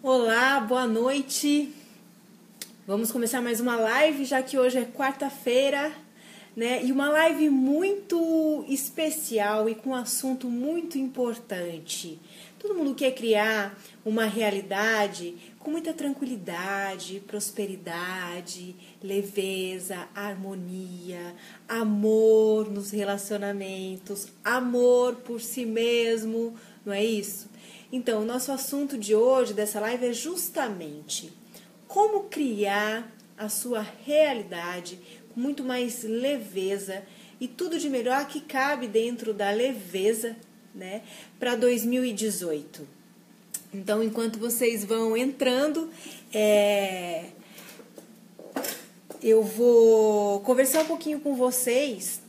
Olá, boa noite. Vamos começar mais uma live, já que hoje é quarta-feira, né? E uma live muito especial e com um assunto muito importante. Todo mundo quer criar uma realidade com muita tranquilidade, prosperidade, leveza, harmonia, amor nos relacionamentos, amor por si mesmo, não é isso? Então, o nosso assunto de hoje, dessa live, é justamente como criar a sua realidade com muito mais leveza e tudo de melhor que cabe dentro da leveza, né, para 2018. Então, enquanto vocês vão entrando, eu vou conversar um pouquinho com vocês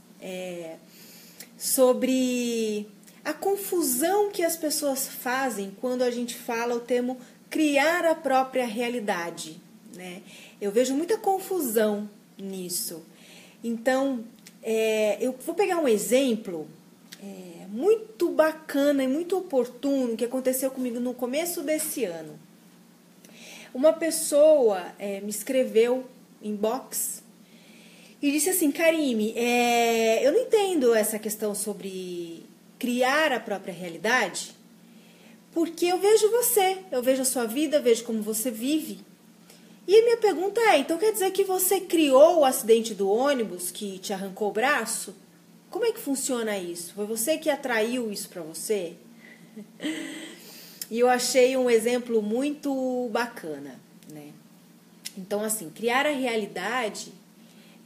sobre a confusão que as pessoas fazem quando a gente fala o termo criar a própria realidade, né? Eu vejo muita confusão nisso. Então, eu vou pegar um exemplo muito bacana e muito oportuno que aconteceu comigo no começo desse ano. Uma pessoa me escreveu inbox e disse assim: Karime, eu não entendo essa questão sobre criar a própria realidade, porque eu vejo você, eu vejo a sua vida, eu vejo como você vive. E a minha pergunta é, então quer dizer que você criou o acidente do ônibus que te arrancou o braço? Como é que funciona isso? Foi você que atraiu isso para você? E eu achei um exemplo muito bacana, né? Então, assim, criar a realidade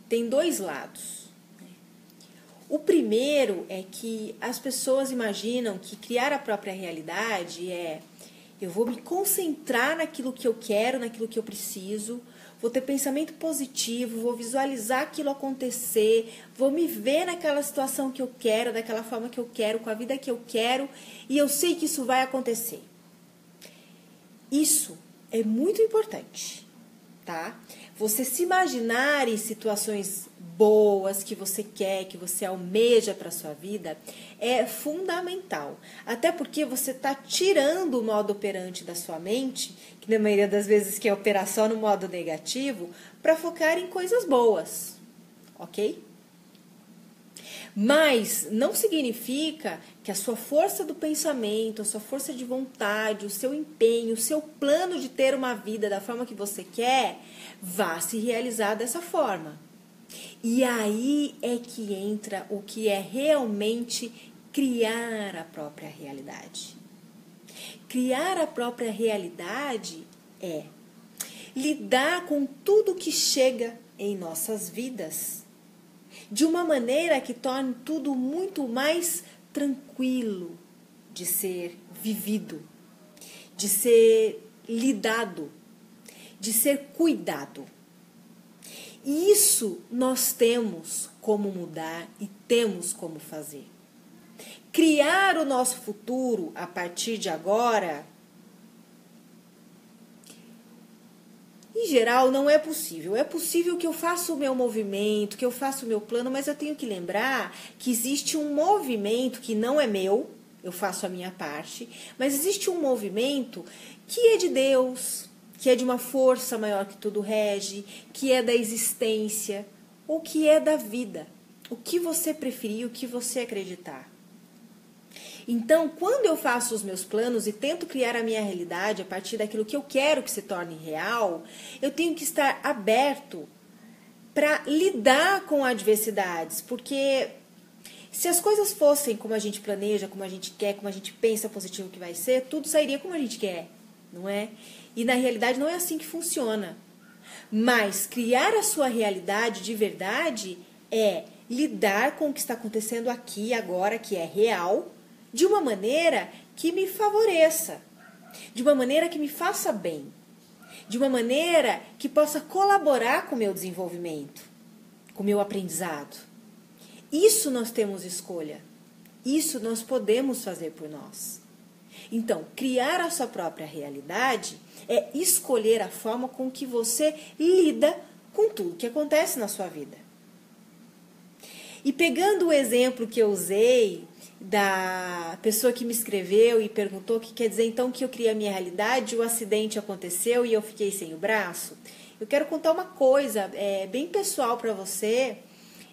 tem dois lados. O primeiro é que as pessoas imaginam que criar a própria realidade eu vou me concentrar naquilo que eu quero, naquilo que eu preciso, vou ter pensamento positivo, vou visualizar aquilo acontecer, vou me ver naquela situação que eu quero, daquela forma que eu quero, com a vida que eu quero, e eu sei que isso vai acontecer. Isso é muito importante, tá? Você se imaginar em situações boas que você quer, que você almeja para a sua vida, é fundamental. Até porque você está tirando o modo operante da sua mente, que na maioria das vezes quer operar só no modo negativo, para focar em coisas boas, ok? Mas não significa que a sua força do pensamento, a sua força de vontade, o seu empenho, o seu plano de ter uma vida da forma que você quer, vá se realizar dessa forma. E aí é que entra o que é realmente criar a própria realidade. Criar a própria realidade é lidar com tudo que chega em nossas vidas de uma maneira que torne tudo muito mais tranquilo de ser vivido, de ser lidado, de ser cuidado. E isso nós temos como mudar e temos como fazer. Criar o nosso futuro a partir de agora, em geral, não é possível. É possível que eu faça o meu movimento, que eu faça o meu plano, mas eu tenho que lembrar que existe um movimento que não é meu, eu faço a minha parte, mas existe um movimento que é de Deus, que é de uma força maior que tudo rege, que é da existência, ou que é da vida. O que você preferir, o que você acreditar. Então, quando eu faço os meus planos e tento criar a minha realidade a partir daquilo que eu quero que se torne real, eu tenho que estar aberto para lidar com adversidades, porque se as coisas fossem como a gente planeja, como a gente quer, como a gente pensa positivo que vai ser, tudo sairia como a gente quer, não é? E na realidade não é assim que funciona. Mas criar a sua realidade de verdade é lidar com o que está acontecendo aqui agora, que é real, de uma maneira que me favoreça, de uma maneira que me faça bem, de uma maneira que possa colaborar com o meu desenvolvimento, com o meu aprendizado. Isso nós temos escolha, isso nós podemos fazer por nós. Então, criar a sua própria realidade é escolher a forma com que você lida com tudo que acontece na sua vida. E pegando o exemplo que eu usei da pessoa que me escreveu e perguntou que quer dizer então que eu criei a minha realidade, o acidente aconteceu e eu fiquei sem o braço. Eu quero contar uma coisa bem pessoal para você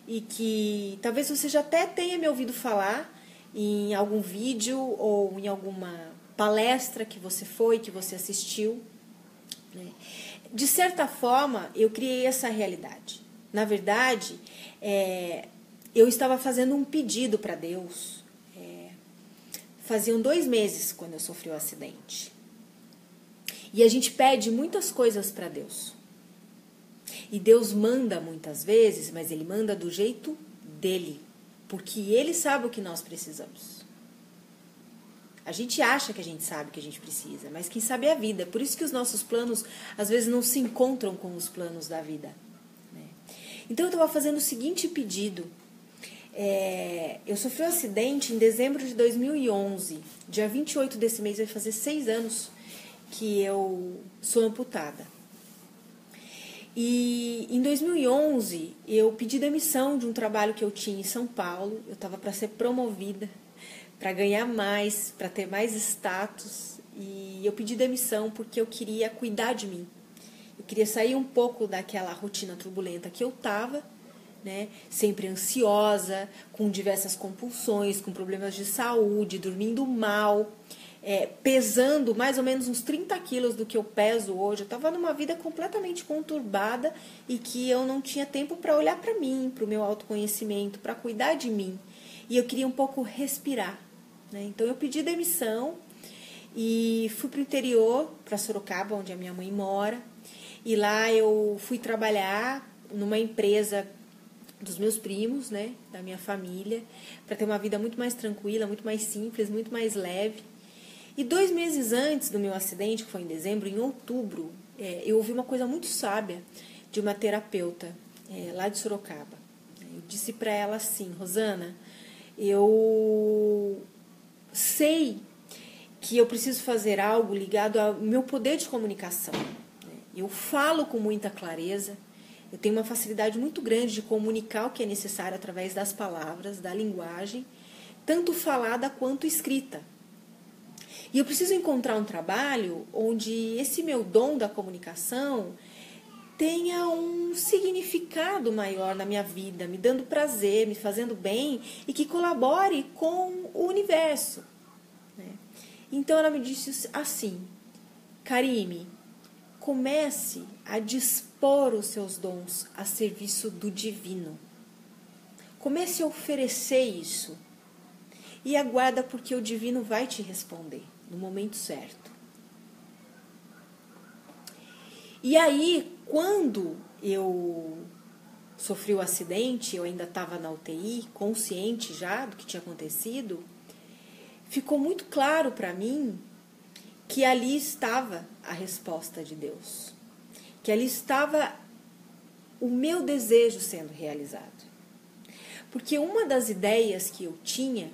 e que talvez você já até tenha me ouvido falar em algum vídeo ou em alguma palestra que você foi, que você assistiu, né? De certa forma, eu criei essa realidade. Na verdade, eu estava fazendo um pedido para Deus. Faziam 2 meses quando eu sofri o acidente. E a gente pede muitas coisas para Deus. E Deus manda muitas vezes, mas Ele manda do jeito dele. Porque Ele sabe o que nós precisamos. A gente acha que a gente sabe o que a gente precisa, mas quem sabe é a vida. Por isso que os nossos planos, às vezes, não se encontram com os planos da vida, né? Então, eu estava fazendo o seguinte pedido. Eu sofri um acidente em dezembro de 2011. Dia 28 desse mês vai fazer 6 anos que eu sou amputada. E em 2011 eu pedi demissão de um trabalho que eu tinha em São Paulo. Eu estava para ser promovida, para ganhar mais, para ter mais status. E eu pedi demissão porque eu queria cuidar de mim. Eu queria sair um pouco daquela rotina turbulenta que eu estava, né? Sempre ansiosa, com diversas compulsões, com problemas de saúde, dormindo mal, pesando mais ou menos uns 30 quilos do que eu peso hoje. Eu estava numa vida completamente conturbada e que eu não tinha tempo para olhar para mim, para o meu autoconhecimento, para cuidar de mim. E eu queria um pouco respirar, né? Então eu pedi demissão e fui para o interior, para Sorocaba, onde a minha mãe mora. E lá eu fui trabalhar numa empresa dos meus primos, né, da minha família, para ter uma vida muito mais tranquila, muito mais simples, muito mais leve. E 2 meses antes do meu acidente, que foi em dezembro, em outubro, eu ouvi uma coisa muito sábia de uma terapeuta lá de Sorocaba. Eu disse para ela assim: Rosana, eu sei que eu preciso fazer algo ligado ao meu poder de comunicação. Eu falo com muita clareza. Eu tenho uma facilidade muito grande de comunicar o que é necessário através das palavras, da linguagem, tanto falada quanto escrita. E eu preciso encontrar um trabalho onde esse meu dom da comunicação tenha um significado maior na minha vida, me dando prazer, me fazendo bem e que colabore com o universo, né? Então ela me disse assim: Karime, comece a dispor os seus dons a serviço do divino. Comece a oferecer isso. E aguarda, porque o divino vai te responder no momento certo. E aí, quando eu sofri o acidente, eu ainda estava na UTI, consciente já do que tinha acontecido, ficou muito claro para mim que ali estava a resposta de Deus, que ali estava o meu desejo sendo realizado. Porque uma das ideias que eu tinha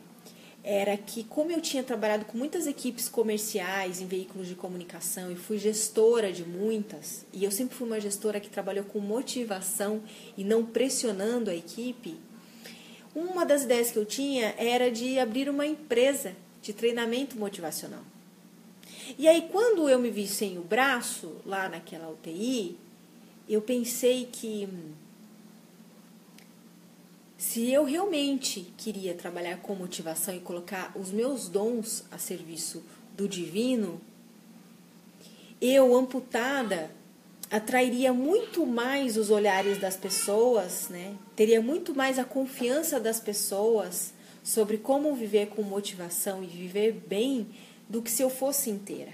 era que, como eu tinha trabalhado com muitas equipes comerciais em veículos de comunicação e fui gestora de muitas, e eu sempre fui uma gestora que trabalhou com motivação e não pressionando a equipe, uma das ideias que eu tinha era de abrir uma empresa de treinamento motivacional. E aí, quando eu me vi sem o braço, lá naquela UTI, eu pensei que se eu realmente queria trabalhar com motivação e colocar os meus dons a serviço do divino, eu, amputada, atrairia muito mais os olhares das pessoas, né? Teria muito mais a confiança das pessoas sobre como viver com motivação e viver bem do que se eu fosse inteira.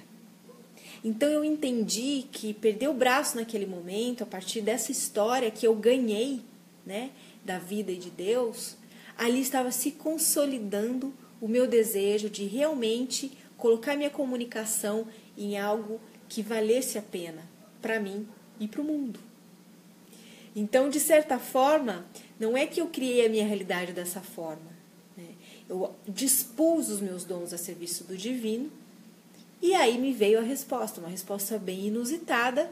Então eu entendi que perder o braço naquele momento, a partir dessa história que eu ganhei, né, da vida e de Deus, ali estava se consolidando o meu desejo de realmente colocar minha comunicação em algo que valesse a pena para mim e para o mundo. Então, de certa forma, não é que eu criei a minha realidade dessa forma, né? Eu dispus os meus dons a serviço do divino e aí me veio a resposta, uma resposta bem inusitada,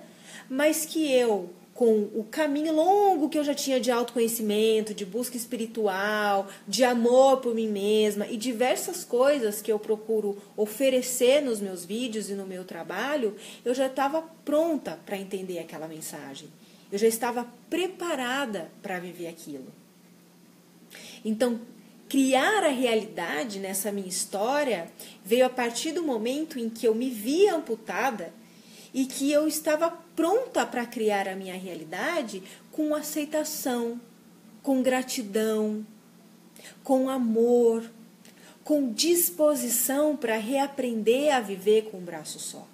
mas que eu com o caminho longo que eu já tinha de autoconhecimento, de busca espiritual, de amor por mim mesma e diversas coisas que eu procuro oferecer nos meus vídeos e no meu trabalho, eu já estava pronta para entender aquela mensagem. Eu já estava preparada para viver aquilo. Então, criar a realidade nessa minha história veio a partir do momento em que eu me vi amputada e que eu estava pronta para criar a minha realidade com aceitação, com gratidão, com amor, com disposição para reaprender a viver com um braço só.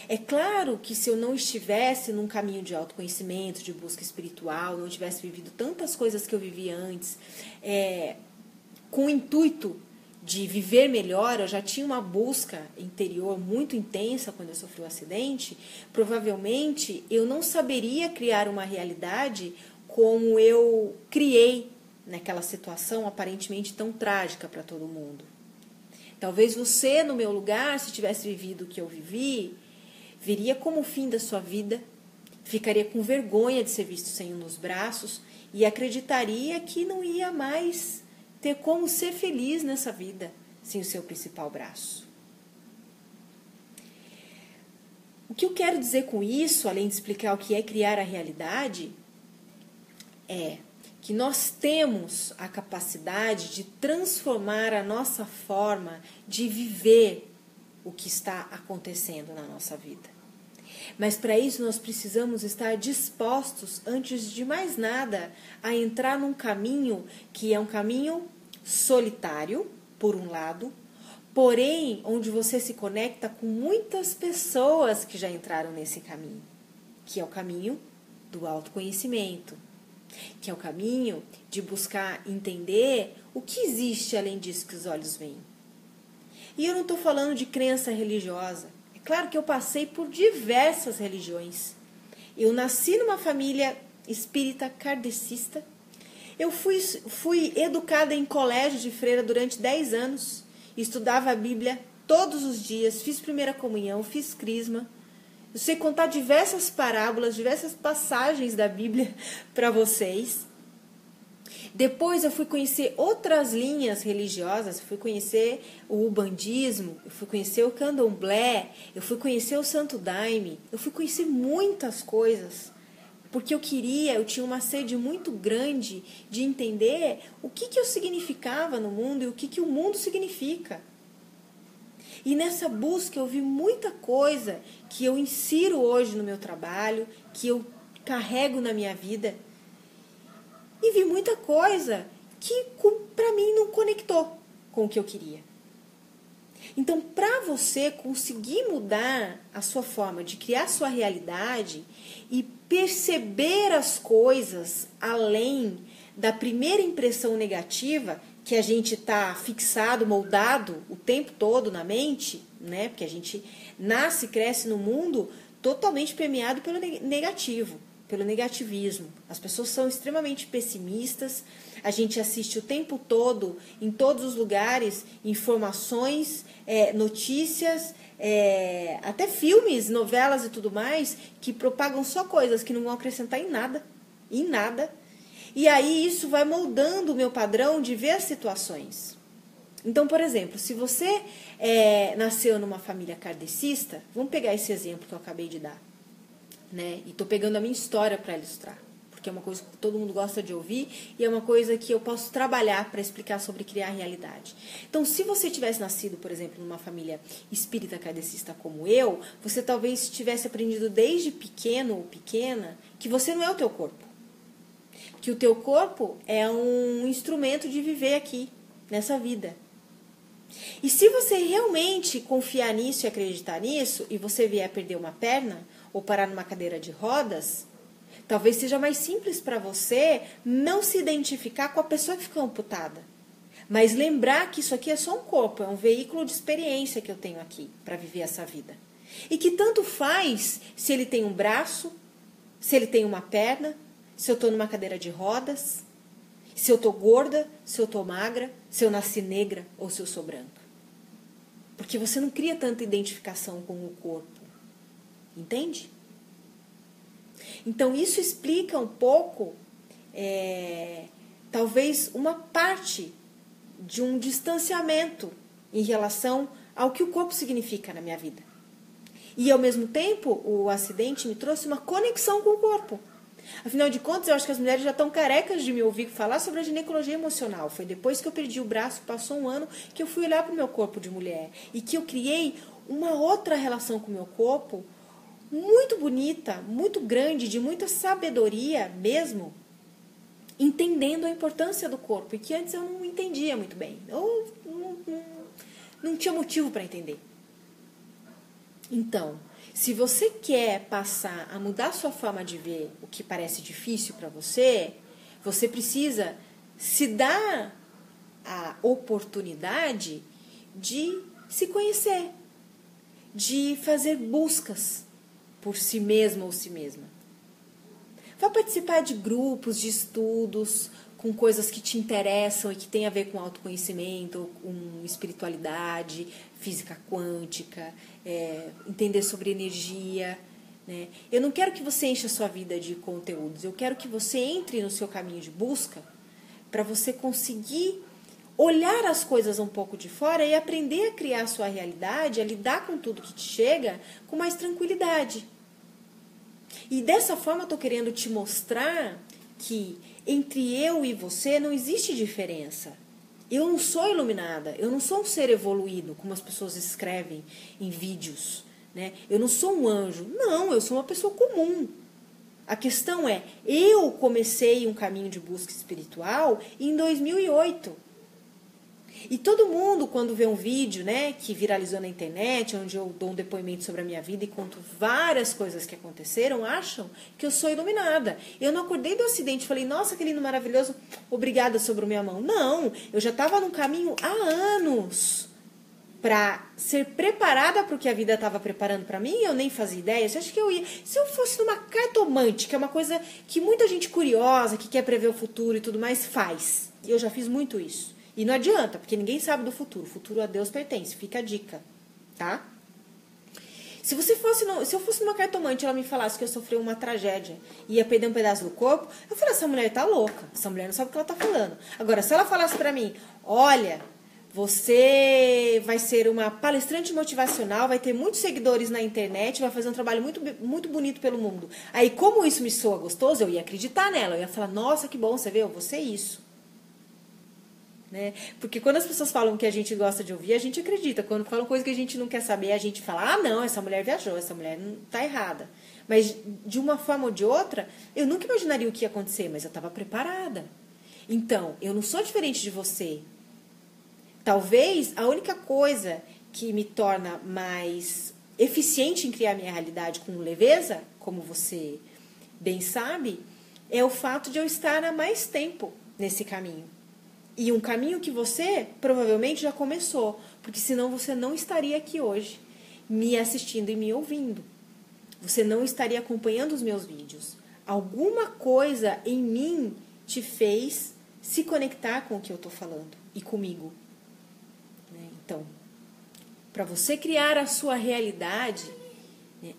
É claro que se eu não estivesse num caminho de autoconhecimento, de busca espiritual, não tivesse vivido tantas coisas que eu vivi antes, com o intuito de viver melhor, eu já tinha uma busca interior muito intensa quando eu sofri o acidente, provavelmente eu não saberia criar uma realidade como eu criei naquela situação aparentemente tão trágica para todo mundo. Talvez você, no meu lugar, se tivesse vivido o que eu vivi, veria como o fim da sua vida, ficaria com vergonha de ser visto sem um nos braços e acreditaria que não ia mais ter como ser feliz nessa vida sem o seu principal braço. O que eu quero dizer com isso, além de explicar o que é criar a realidade, é que nós temos a capacidade de transformar a nossa forma de viver o que está acontecendo na nossa vida. Mas para isso nós precisamos estar dispostos, antes de mais nada, a entrar num caminho que é um caminho solitário, por um lado, porém onde você se conecta com muitas pessoas que já entraram nesse caminho, que é o caminho do autoconhecimento, que é o caminho de buscar entender o que existe além disso que os olhos veem. E eu não estou falando de crença religiosa. É claro que eu passei por diversas religiões. Eu nasci numa família espírita kardecista. Eu fui educada em colégio de freira durante 10 anos. Estudava a Bíblia todos os dias. Fiz primeira comunhão, fiz crisma. Eu sei contar diversas parábolas, diversas passagens da Bíblia para vocês. Depois eu fui conhecer outras linhas religiosas, fui conhecer o Ubandismo, eu fui conhecer o Candomblé, eu fui conhecer o Santo Daime, eu fui conhecer muitas coisas, porque eu tinha uma sede muito grande de entender o que eu significava no mundo e o que o mundo significa. E nessa busca eu vi muita coisa que eu insiro hoje no meu trabalho, que eu carrego na minha vida. E vi muita coisa que para mim não conectou com o que eu queria. Então, para você conseguir mudar a sua forma de criar sua realidade e perceber as coisas além da primeira impressão negativa, que a gente está fixado, moldado o tempo todo na mente, né? Porque a gente nasce e cresce no mundo totalmente permeado pelo negativo, pelo negativismo. As pessoas são extremamente pessimistas, a gente assiste o tempo todo, em todos os lugares, informações, notícias, até filmes, novelas e tudo mais, que propagam só coisas que não vão acrescentar em nada. E aí isso vai moldando o meu padrão de ver as situações. Então, por exemplo, se você nasceu numa família kardecista, vamos pegar esse exemplo que eu acabei de dar, né? E estou pegando a minha história para ilustrar, porque é uma coisa que todo mundo gosta de ouvir e é uma coisa que eu posso trabalhar para explicar sobre criar realidade. Então, se você tivesse nascido, por exemplo, numa família espírita kardecista como eu, você talvez tivesse aprendido desde pequeno ou pequena que você não é o teu corpo. Que o teu corpo é um instrumento de viver aqui, nessa vida. E se você realmente confiar nisso e acreditar nisso, e você vier a perder uma perna, ou parar numa cadeira de rodas, talvez seja mais simples para você não se identificar com a pessoa que ficou amputada. Mas lembrar que isso aqui é só um corpo, é um veículo de experiência que eu tenho aqui para viver essa vida. E que tanto faz se ele tem um braço, se ele tem uma perna, se eu estou numa cadeira de rodas, se eu estou gorda, se eu estou magra, se eu nasci negra ou se eu sou branca. Porque você não cria tanta identificação com o corpo. Entende? Então, isso explica um pouco, talvez, uma parte de um distanciamento em relação ao que o corpo significa na minha vida. E, ao mesmo tempo, o acidente me trouxe uma conexão com o corpo. Afinal de contas, eu acho que as mulheres já estão carecas de me ouvir falar sobre a ginecologia emocional. Foi depois que eu perdi o braço, passou um ano, que eu fui olhar para o meu corpo de mulher. E que eu criei uma outra relação com o meu corpo, muito bonita, muito grande, de muita sabedoria mesmo, entendendo a importância do corpo. E que antes eu não entendia muito bem. Eu não tinha motivo para entender. Então, se você quer passar a mudar sua forma de ver o que parece difícil para você, você precisa se dar a oportunidade de se conhecer, de fazer buscas por si mesmo ou si mesma. Vá participar de grupos, de estudos, com coisas que te interessam e que tem a ver com autoconhecimento, com espiritualidade, física quântica, entender sobre energia, né? Eu não quero que você encha a sua vida de conteúdos, eu quero que você entre no seu caminho de busca para você conseguir olhar as coisas um pouco de fora e aprender a criar a sua realidade, a lidar com tudo que te chega com mais tranquilidade. E dessa forma eu estou querendo te mostrar que entre eu e você não existe diferença. Eu não sou iluminada, eu não sou um ser evoluído, como as pessoas escrevem em vídeos, né? Eu não sou um anjo. Não, eu sou uma pessoa comum. A questão é, eu comecei um caminho de busca espiritual em 2008. E todo mundo, quando vê um vídeo, né, que viralizou na internet, onde eu dou um depoimento sobre a minha vida e conto várias coisas que aconteceram, acham que eu sou iluminada. Eu não acordei do acidente e falei, nossa, que lindo, maravilhoso, obrigada sobre a minha mão. Não, eu já estava num caminho há anos para ser preparada para o que a vida estava preparando para mim e eu nem fazia ideia. Você acha que eu ia... Se eu fosse numa cartomante, que é uma coisa que muita gente curiosa, que quer prever o futuro e tudo mais, faz. E eu já fiz muito isso. E não adianta, porque ninguém sabe do futuro. O futuro a Deus pertence, fica a dica, tá? Se eu fosse numa cartomante e ela me falasse que eu sofri uma tragédia e ia perder um pedaço do corpo, eu falei, essa mulher tá louca, essa mulher não sabe o que ela tá falando. Agora, se ela falasse pra mim, olha, você vai ser uma palestrante motivacional, vai ter muitos seguidores na internet, vai fazer um trabalho muito, muito bonito pelo mundo. Aí, como isso me soa gostoso, eu ia acreditar nela, eu ia falar, nossa, que bom, você vê, eu vou ser isso. Né? Porque quando as pessoas falam que a gente gosta de ouvir, a gente acredita. Quando falam coisa que a gente não quer saber, a gente fala, ah, não, essa mulher viajou, essa mulher não tá errada. Mas de uma forma ou de outra, eu nunca imaginaria o que ia acontecer, mas eu estava preparada. Então, eu não sou diferente de você. Talvez a única coisa que me torna mais eficiente em criar minha realidade com leveza, como você bem sabe, é o fato de eu estar há mais tempo nesse caminho. E um caminho que você provavelmente já começou, porque senão você não estaria aqui hoje, me assistindo e me ouvindo. Você não estaria acompanhando os meus vídeos. Alguma coisa em mim te fez se conectar com o que eu estou falando e comigo. Então, para você criar a sua realidade,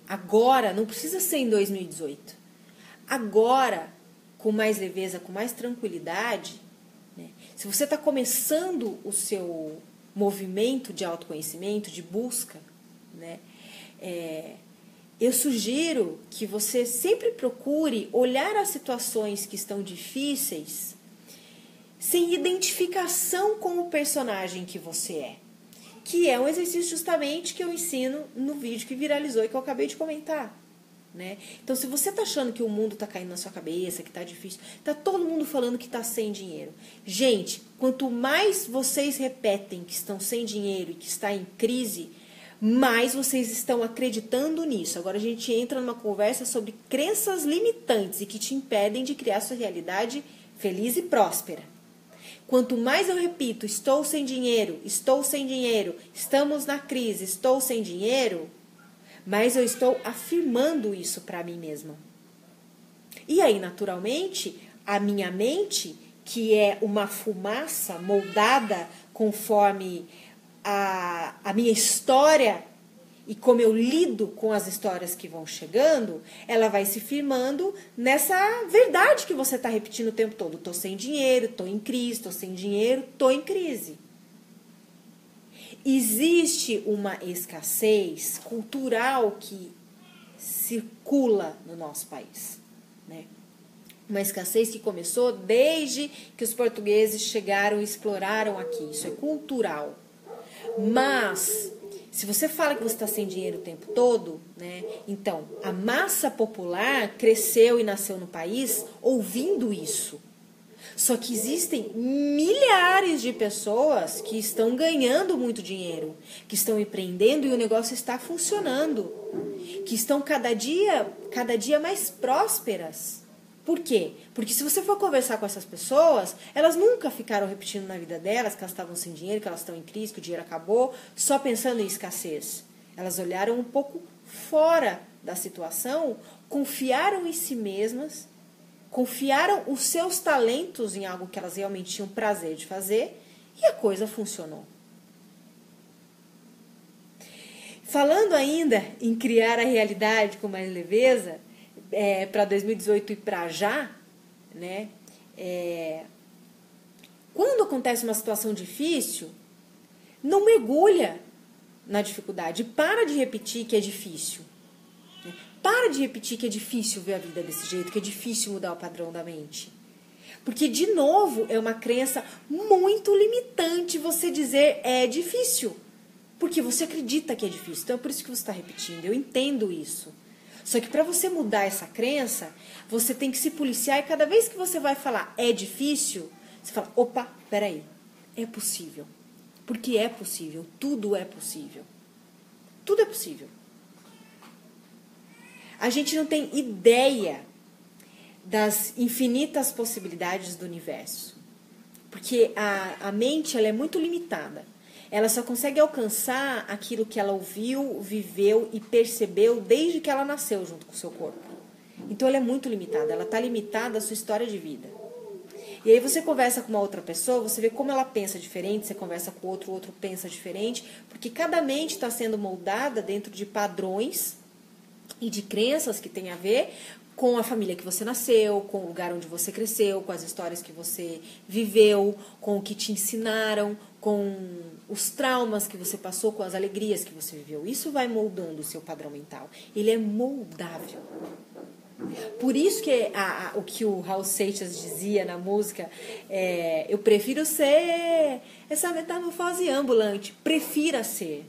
agora, não precisa ser em 2018. Agora, com mais leveza, com mais tranquilidade, se você está começando o seu movimento de autoconhecimento, de busca, eu sugiro que você sempre procure olhar as situações que estão difíceis sem identificação com o personagem que você é. Que é um exercício justamente que eu ensino no vídeo que viralizou e que eu acabei de comentar. Então, se você está achando que o mundo está caindo na sua cabeça, que está difícil, está todo mundo falando que está sem dinheiro. Gente, quanto mais vocês repetem que estão sem dinheiro e que está em crise, mais vocês estão acreditando nisso. Agora a gente entra numa conversa sobre crenças limitantes e que te impedem de criar sua realidade feliz e próspera. Quanto mais eu repito, estou sem dinheiro, estamos na crise, estou sem dinheiro, mas eu estou afirmando isso para mim mesma. E aí, naturalmente, a minha mente, que é uma fumaça moldada conforme a minha história e como eu lido com as histórias que vão chegando, ela vai se firmando nessa verdade que você está repetindo o tempo todo. Tô sem dinheiro, tô em crise, tô sem dinheiro, tô em crise. Existe uma escassez cultural que circula no nosso país, né? Uma escassez que começou desde que os portugueses chegaram e exploraram aqui. Isso é cultural. Mas, se você fala que você está sem dinheiro o tempo todo, né? Então, a massa popular cresceu e nasceu no país ouvindo isso. Só que existem milhares de pessoas que estão ganhando muito dinheiro, que estão empreendendo e o negócio está funcionando, que estão cada dia mais prósperas. Por quê? Porque se você for conversar com essas pessoas, elas nunca ficaram repetindo na vida delas que elas estavam sem dinheiro, que elas estão em crise, que o dinheiro acabou, só pensando em escassez. Elas olharam um pouco fora da situação, confiaram em si mesmas, confiaram os seus talentos em algo que elas realmente tinham prazer de fazer e a coisa funcionou. Falando ainda em criar a realidade com mais leveza, para 2018 e para já, né? Quando acontece uma situação difícil, não mergulha na dificuldade. Para de repetir que é difícil. Né? Para de repetir que é difícil ver a vida desse jeito, que é difícil mudar o padrão da mente. Porque, de novo, é uma crença muito limitante você dizer é difícil. Porque você acredita que é difícil. Então é por isso que você está repetindo. Eu entendo isso. Só que para você mudar essa crença, você tem que se policiar e cada vez que você vai falar é difícil, você fala, opa, peraí, é possível. Porque é possível, tudo é possível. Tudo é possível. A gente não tem ideia das infinitas possibilidades do universo. Porque a mente ela é muito limitada. Ela só consegue alcançar aquilo que ela ouviu, viveu e percebeu desde que ela nasceu junto com o seu corpo. Então ela é muito limitada, ela está limitada à sua história de vida. E aí você conversa com uma outra pessoa, você vê como ela pensa diferente, você conversa com o outro pensa diferente, porque cada mente está sendo moldada dentro de padrões e de crenças que tem a ver com a família que você nasceu, com o lugar onde você cresceu, com as histórias que você viveu, com o que te ensinaram, com os traumas que você passou, com as alegrias que você viveu. Isso vai moldando o seu padrão mental. Ele é moldável. Por isso que o que o Raul Seixas dizia na música, eu prefiro ser essa metamorfose ambulante. Prefira ser.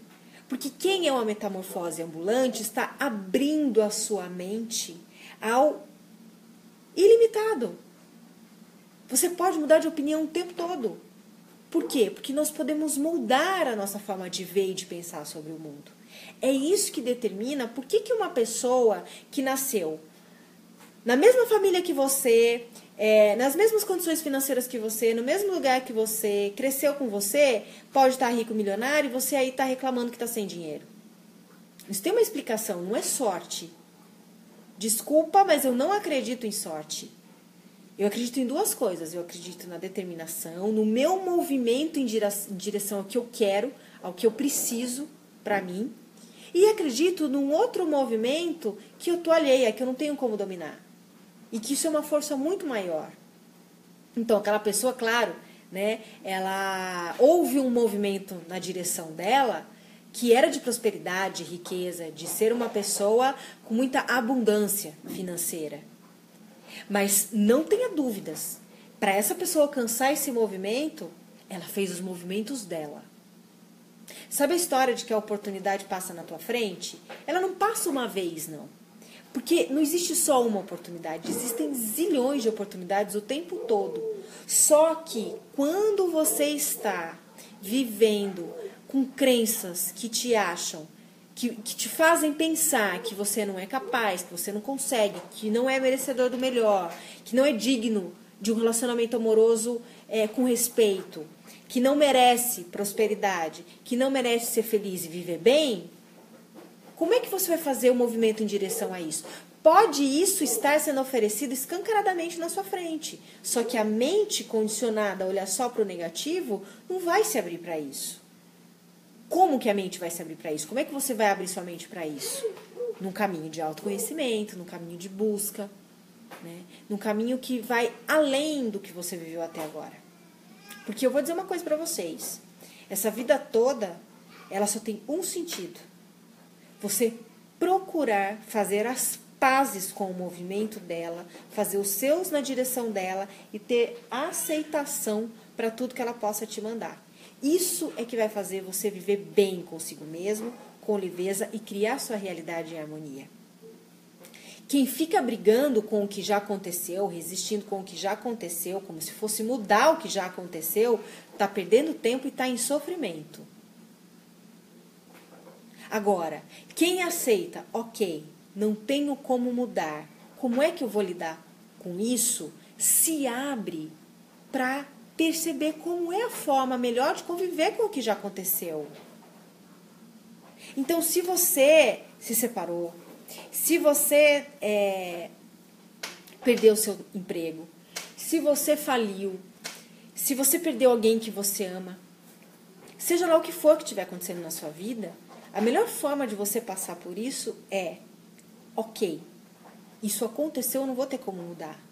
Porque quem é uma metamorfose ambulante está abrindo a sua mente ao ilimitado. Você pode mudar de opinião o tempo todo. Por quê? Porque nós podemos moldar a nossa forma de ver e de pensar sobre o mundo. É isso que determina por que uma pessoa que nasceu na mesma família que você, nas mesmas condições financeiras que você, no mesmo lugar que você, cresceu com você, pode estar rico, milionário, e você aí está reclamando que está sem dinheiro. Isso tem uma explicação, não é sorte. Desculpa, mas eu não acredito em sorte. Eu acredito em duas coisas. Eu acredito na determinação, no meu movimento em direção ao que eu quero, ao que eu preciso para mim. E acredito num outro movimento que eu estou alheia, que eu não tenho como dominar. E que isso é uma força muito maior. Então, aquela pessoa, claro, né, ela houve um movimento na direção dela que era de prosperidade, de riqueza, de ser uma pessoa com muita abundância financeira. Mas não tenha dúvidas, para essa pessoa alcançar esse movimento, ela fez os movimentos dela. Sabe a história de que a oportunidade passa na tua frente? Ela não passa uma vez, não. Porque não existe só uma oportunidade, existem zilhões de oportunidades o tempo todo. Só que quando você está vivendo com crenças que te acham, que te fazem pensar que você não é capaz, que você não consegue, que não é merecedor do melhor, que não é digno de um relacionamento amoroso com respeito, que não merece prosperidade, que não merece ser feliz e viver bem, como é que você vai fazer o movimento em direção a isso? Pode isso estar sendo oferecido escancaradamente na sua frente, só que a mente condicionada a olhar só para o negativo não vai se abrir para isso. Como que a mente vai se abrir para isso? Como é que você vai abrir sua mente para isso? Num caminho de autoconhecimento, num caminho de busca, né? Num caminho que vai além do que você viveu até agora. Porque eu vou dizer uma coisa para vocês. Essa vida toda, ela só tem um sentido. Você procurar fazer as pazes com o movimento dela, fazer os seus na direção dela e ter aceitação para tudo que ela possa te mandar. Isso é que vai fazer você viver bem consigo mesmo, com leveza e criar sua realidade em harmonia. Quem fica brigando com o que já aconteceu, resistindo com o que já aconteceu, como se fosse mudar o que já aconteceu, está perdendo tempo e está em sofrimento. Agora, quem aceita, ok, não tenho como mudar, como é que eu vou lidar com isso? Se abre para perceber como é a forma melhor de conviver com o que já aconteceu. Então, se você se separou, se você perdeu seu emprego, se você faliu, se você perdeu alguém que você ama, seja lá o que for que estiver acontecendo na sua vida, a melhor forma de você passar por isso é, ok, isso aconteceu, eu não vou ter como mudar.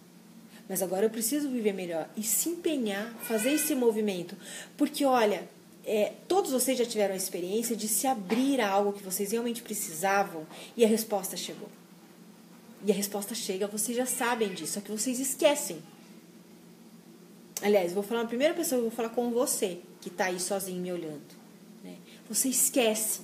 Mas agora eu preciso viver melhor e se empenhar, fazer esse movimento. Porque, olha, todos vocês já tiveram a experiência de se abrir a algo que vocês realmente precisavam e a resposta chegou. E a resposta chega, vocês já sabem disso, só que vocês esquecem. Aliás, eu vou falar na primeira pessoa, eu vou falar com você, que está aí sozinho me olhando. Né? Você esquece.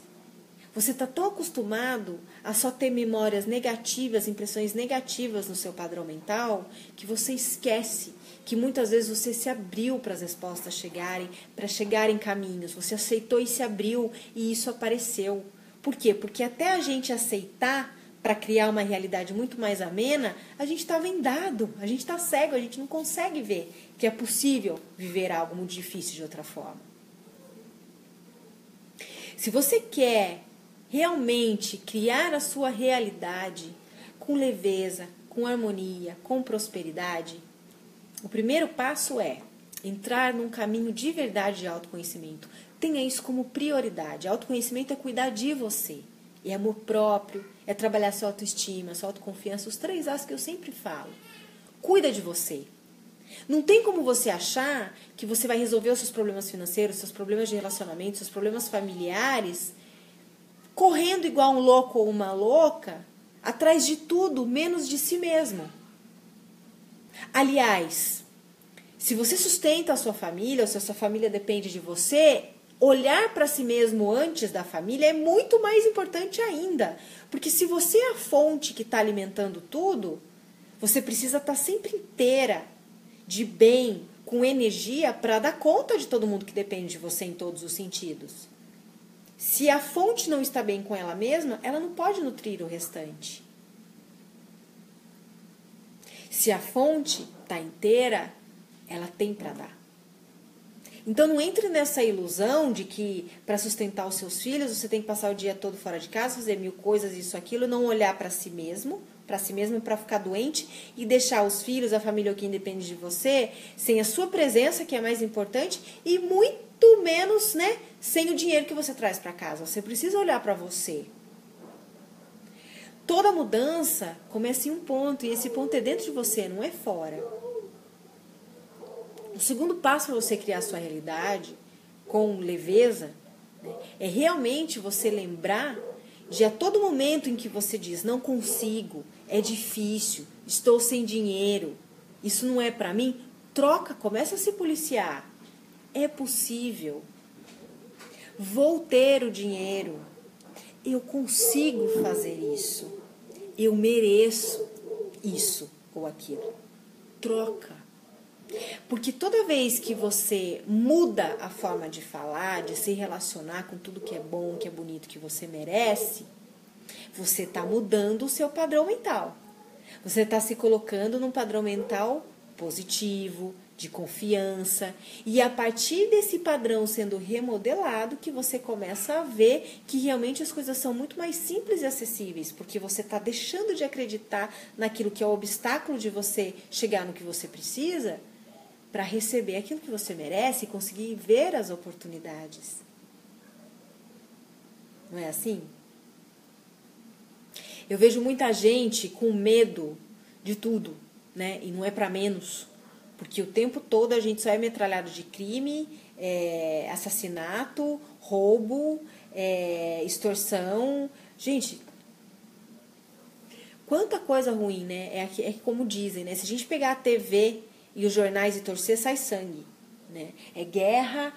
Você está tão acostumado a só ter memórias negativas, impressões negativas no seu padrão mental, que você esquece que muitas vezes você se abriu para as respostas chegarem, para chegar em caminhos. Você aceitou e se abriu e isso apareceu. Por quê? Porque até a gente aceitar para criar uma realidade muito mais amena, a gente está vendado, a gente está cego, a gente não consegue ver que é possível viver algo muito difícil de outra forma. Se você quer realmente criar a sua realidade com leveza, com harmonia, com prosperidade, o primeiro passo é entrar num caminho de verdade de autoconhecimento. Tenha isso como prioridade. Autoconhecimento é cuidar de você. É amor próprio, é trabalhar sua autoestima, sua autoconfiança, os 3 A's que eu sempre falo. Cuida de você. Não tem como você achar que você vai resolver os seus problemas financeiros, seus problemas de relacionamento, seus problemas familiares, correndo igual um louco ou uma louca, atrás de tudo, menos de si mesmo. Aliás, se você sustenta a sua família, ou se a sua família depende de você, olhar para si mesmo antes da família é muito mais importante ainda. Porque se você é a fonte que está alimentando tudo, você precisa estar sempre inteira, de bem, com energia, para dar conta de todo mundo que depende de você em todos os sentidos. Se a fonte não está bem com ela mesma, ela não pode nutrir o restante. Se a fonte está inteira, ela tem para dar. Então não entre nessa ilusão de que para sustentar os seus filhos você tem que passar o dia todo fora de casa, fazer 1000 coisas, isso, aquilo, não olhar para si mesmo para ficar doente e deixar os filhos, a família ou quem depende de você, sem a sua presença, que é mais importante, e muito menos, né, sem o dinheiro que você traz para casa. Você precisa olhar para você. Toda mudança começa em um ponto, e esse ponto é dentro de você, não é fora. O segundo passo para você criar a sua realidade com leveza, né, é realmente você lembrar de a todo momento em que você diz, não consigo, é difícil, estou sem dinheiro, isso não é para mim, troca, começa a se policiar. É possível. Vou ter o dinheiro. Eu consigo fazer isso. Eu mereço isso ou aquilo. Troca. Porque toda vez que você muda a forma de falar, de se relacionar com tudo que é bom, que é bonito, que você merece, você está mudando o seu padrão mental. Você está se colocando num padrão mental positivo, de confiança. E a partir desse padrão sendo remodelado, que você começa a ver que realmente as coisas são muito mais simples e acessíveis, porque você está deixando de acreditar naquilo que é o obstáculo de você chegar no que você precisa, para receber aquilo que você merece e conseguir ver as oportunidades. Não é assim? Eu vejo muita gente com medo de tudo, né? E não é para menos. Porque o tempo todo a gente só é metralhado de crime, assassinato, roubo, extorsão. Gente, quanta coisa ruim, né? É como dizem, né? Se a gente pegar a TV e os jornais e torcer, sai sangue, né? É guerra,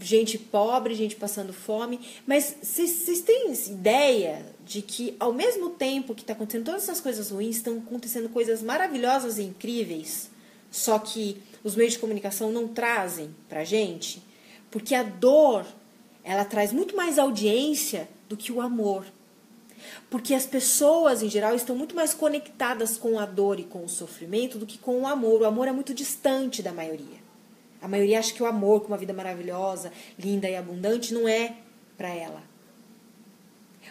gente pobre, gente passando fome. Mas vocês têm ideia de que, ao mesmo tempo que está acontecendo todas essas coisas ruins, estão acontecendo coisas maravilhosas e incríveis, só que os meios de comunicação não trazem pra gente? Porque a dor, ela traz muito mais audiência do que o amor. Porque as pessoas, em geral, estão muito mais conectadas com a dor e com o sofrimento do que com o amor. O amor é muito distante da maioria. A maioria acha que o amor, com uma vida maravilhosa, linda e abundante, não é para ela.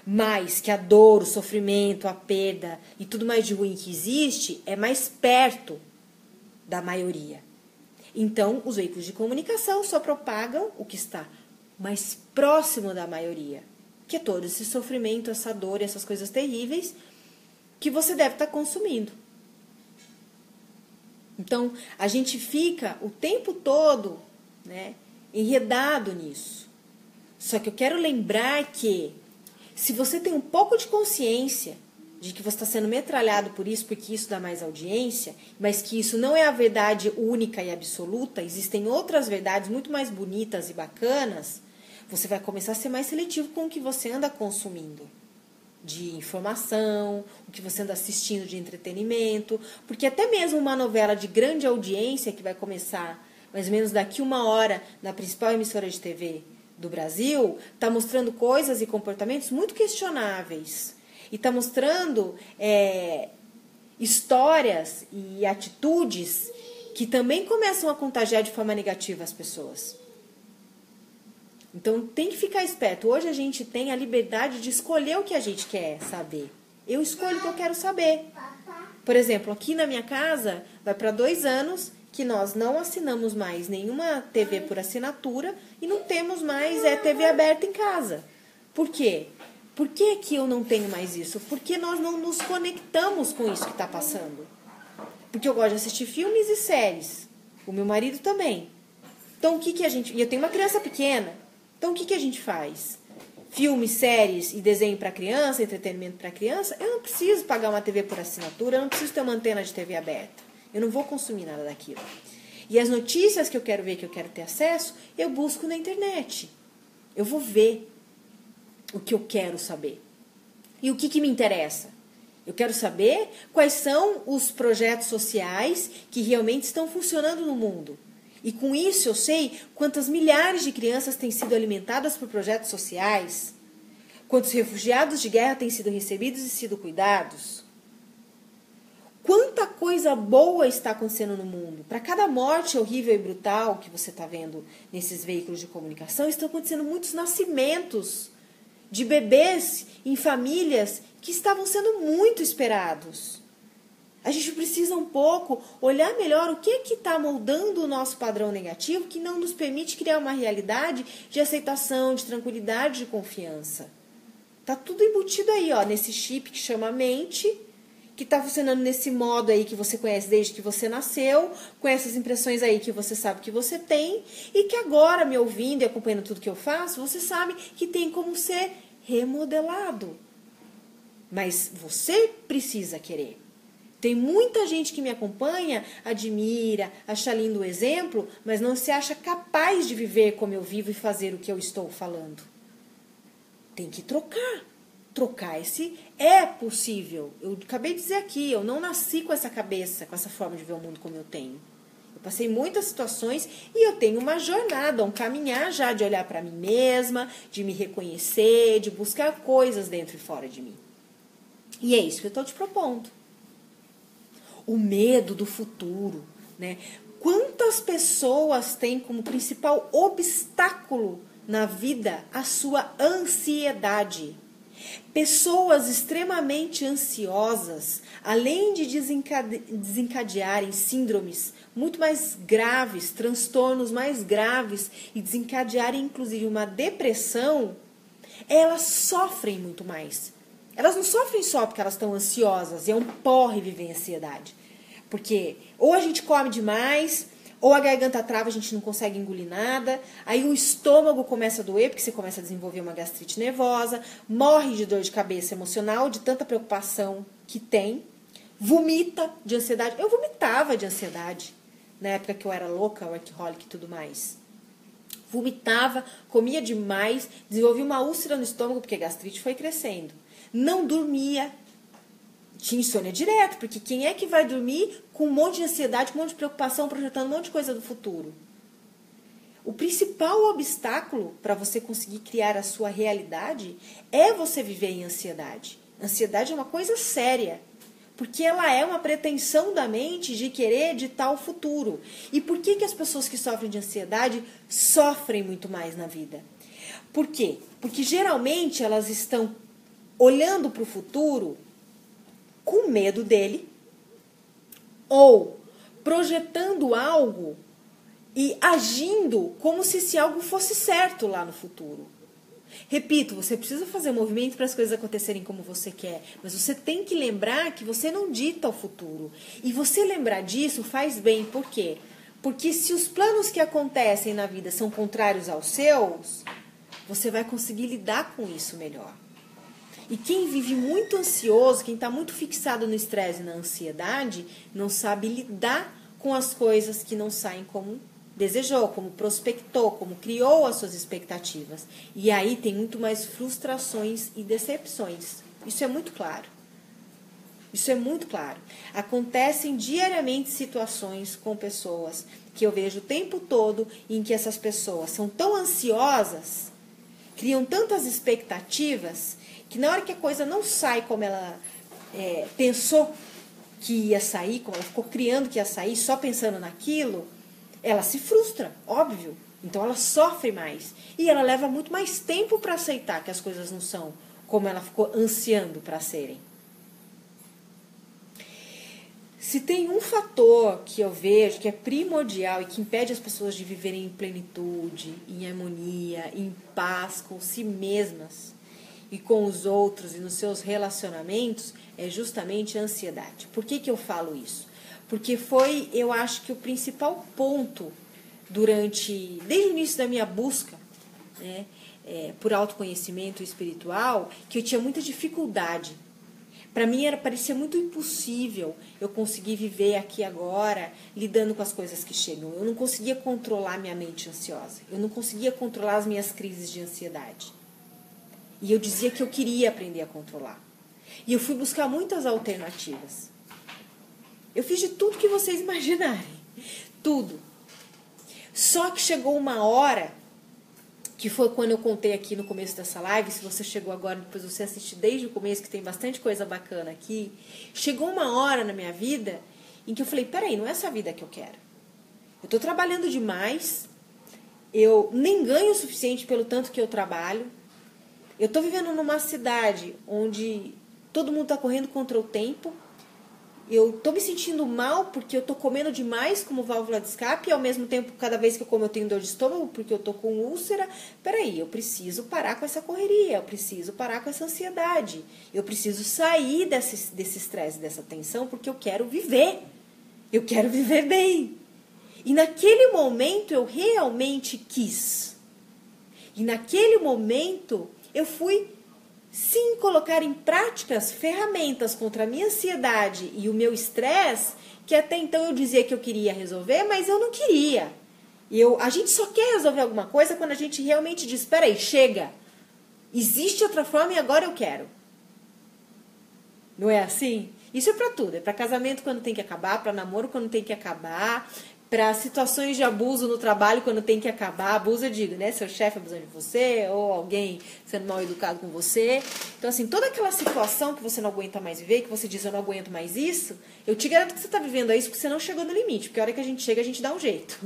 Mas que a dor, o sofrimento, a perda e tudo mais de ruim que existe é mais perto da maioria. Então, os veículos de comunicação só propagam o que está mais próximo da maioria, que é todo esse sofrimento, essa dor e essas coisas terríveis que você deve estar consumindo. Então, a gente fica o tempo todo, né, enredado nisso. Só que eu quero lembrar que, se você tem um pouco de consciência de que você está sendo metralhado por isso, porque isso dá mais audiência, mas que isso não é a verdade única e absoluta, existem outras verdades muito mais bonitas e bacanas, você vai começar a ser mais seletivo com o que você anda consumindo de informação, o que você anda assistindo de entretenimento, porque até mesmo uma novela de grande audiência que vai começar mais ou menos daqui 1 hora na principal emissora de TV do Brasil, está mostrando coisas e comportamentos muito questionáveis. E está mostrando histórias e atitudes que também começam a contagiar de forma negativa as pessoas. Então tem que ficar esperto. Hoje a gente tem a liberdade de escolher o que a gente quer saber. Eu escolho o que eu quero saber. Por exemplo, aqui na minha casa, vai para 2 anos que nós não assinamos mais nenhuma TV por assinatura e não temos mais TV aberta em casa. Por quê? Por que que eu não tenho mais isso? Porque nós não nos conectamos com isso que está passando. Porque eu gosto de assistir filmes e séries. O meu marido também. Então, o que que a gente... E eu tenho uma criança pequena. Então, o que que a gente faz? Filmes, séries e desenho para criança, entretenimento para criança, eu não preciso pagar uma TV por assinatura, eu não preciso ter uma antena de TV aberta. Eu não vou consumir nada daquilo. E as notícias que eu quero ver, que eu quero ter acesso, eu busco na internet. Eu vou ver o que eu quero saber. E o que que me interessa? Eu quero saber quais são os projetos sociais que realmente estão funcionando no mundo. E com isso eu sei quantas milhares de crianças têm sido alimentadas por projetos sociais, quantos refugiados de guerra têm sido recebidos e sido cuidados. Quanta coisa boa está acontecendo no mundo. Para cada morte horrível e brutal que você está vendo nesses veículos de comunicação, estão acontecendo muitos nascimentos de bebês em famílias que estavam sendo muito esperados. A gente precisa um pouco olhar melhor o que está moldando o nosso padrão negativo que não nos permite criar uma realidade de aceitação, de tranquilidade, de confiança. Está tudo embutido aí, ó, nesse chip que chama mente, que está funcionando nesse modo aí que você conhece desde que você nasceu, com essas impressões aí que você sabe que você tem, e que agora, me ouvindo e acompanhando tudo que eu faço, você sabe que tem como ser remodelado. Mas você precisa querer. Tem muita gente que me acompanha, admira, acha lindo o exemplo, mas não se acha capaz de viver como eu vivo e fazer o que eu estou falando. Tem que trocar. Trocar esse é possível. Eu acabei de dizer aqui, eu não nasci com essa cabeça, com essa forma de ver o mundo como eu tenho. Eu passei muitas situações e eu tenho uma jornada, um caminhar já de olhar para mim mesma, de me reconhecer, de buscar coisas dentro e fora de mim. E é isso que eu estou te propondo. O medo do futuro, né? Quantas pessoas têm como principal obstáculo na vida a sua ansiedade? Pessoas extremamente ansiosas, além de desencadearem síndromes muito mais graves, transtornos mais graves e desencadearem inclusive uma depressão, elas sofrem muito mais. Elas não sofrem só porque elas estão ansiosas, e é um porre viver em ansiedade. Porque ou a gente come demais, ou a garganta trava, a gente não consegue engolir nada, aí o estômago começa a doer, porque você começa a desenvolver uma gastrite nervosa, morre de dor de cabeça emocional, de tanta preocupação que tem, vomita de ansiedade. Eu vomitava de ansiedade, na época que eu era louca, workaholic e tudo mais. Vomitava, comia demais, desenvolvi uma úlcera no estômago, porque a gastrite foi crescendo. Não dormia, tinha insônia direto, porque quem é que vai dormir com um monte de ansiedade, com um monte de preocupação, projetando um monte de coisa do futuro? O principal obstáculo para você conseguir criar a sua realidade é você viver em ansiedade. Ansiedade é uma coisa séria, porque ela é uma pretensão da mente de querer ditar o futuro. E por que as pessoas que sofrem de ansiedade sofrem muito mais na vida? Por quê? Porque geralmente elas estão olhando para o futuro com medo dele, ou projetando algo e agindo como se esse algo fosse certo lá no futuro. Repito, você precisa fazer movimento para as coisas acontecerem como você quer, mas você tem que lembrar que você não dita o futuro. E você lembrar disso faz bem, por quê? Porque se os planos que acontecem na vida são contrários aos seus, você vai conseguir lidar com isso melhor. E quem vive muito ansioso, quem está muito fixado no estresse e na ansiedade, não sabe lidar com as coisas que não saem como desejou, como prospectou, como criou as suas expectativas. E aí tem muito mais frustrações e decepções. Isso é muito claro. Isso é muito claro. Acontecem diariamente situações com pessoas que eu vejo o tempo todo em que essas pessoas são tão ansiosas, criam tantas expectativas, que na hora que a coisa não sai como ela pensou que ia sair, como ela ficou criando que ia sair, só pensando naquilo, ela se frustra, óbvio. Então ela sofre mais. E ela leva muito mais tempo para aceitar que as coisas não são como ela ficou ansiando para serem. Se tem um fator que eu vejo que é primordial e que impede as pessoas de viverem em plenitude, em harmonia, em paz com si mesmas e com os outros e nos seus relacionamentos, é justamente a ansiedade. Por que eu falo isso? Porque foi, eu acho que o principal ponto desde o início da minha busca, né, por autoconhecimento espiritual, que eu tinha muita dificuldade. Para mim parecia muito impossível eu conseguir viver aqui agora, lidando com as coisas que chegam. Eu não conseguia controlar minha mente ansiosa. Eu não conseguia controlar as minhas crises de ansiedade. E eu dizia que eu queria aprender a controlar. E eu fui buscar muitas alternativas. Eu fiz de tudo que vocês imaginarem. Tudo. Só que chegou uma hora, que foi quando eu contei aqui no começo dessa live, se você chegou agora, depois você assiste desde o começo, que tem bastante coisa bacana aqui. Chegou uma hora na minha vida em que eu falei, peraí, não é essa vida que eu quero. Eu estou trabalhando demais, eu nem ganho o suficiente pelo tanto que eu trabalho, eu estou vivendo numa cidade onde todo mundo está correndo contra o tempo, eu estou me sentindo mal porque eu estou comendo demais como válvula de escape e ao mesmo tempo, cada vez que eu como eu tenho dor de estômago porque eu estou com úlcera. Peraí, eu preciso parar com essa correria, eu preciso parar com essa ansiedade, eu preciso sair desse estresse, dessa tensão, porque eu quero viver bem. E naquele momento eu realmente quis. E naquele momento eu fui sim colocar em prática as ferramentas contra a minha ansiedade e o meu estresse, que até então eu dizia que eu queria resolver, mas eu não queria. A gente só quer resolver alguma coisa quando a gente realmente diz, peraí, chega, existe outra forma e agora eu quero. Não é assim? Isso é pra tudo, é pra casamento quando tem que acabar, pra namoro quando tem que acabar, para situações de abuso no trabalho quando tem que acabar. Abuso eu digo, né? Seu chefe abusando de você, ou alguém sendo mal educado com você. Então, assim, toda aquela situação que você não aguenta mais viver, que você diz, eu não aguento mais isso, eu te garanto que você está vivendo isso porque você não chegou no limite. Porque a hora que a gente chega, a gente dá um jeito.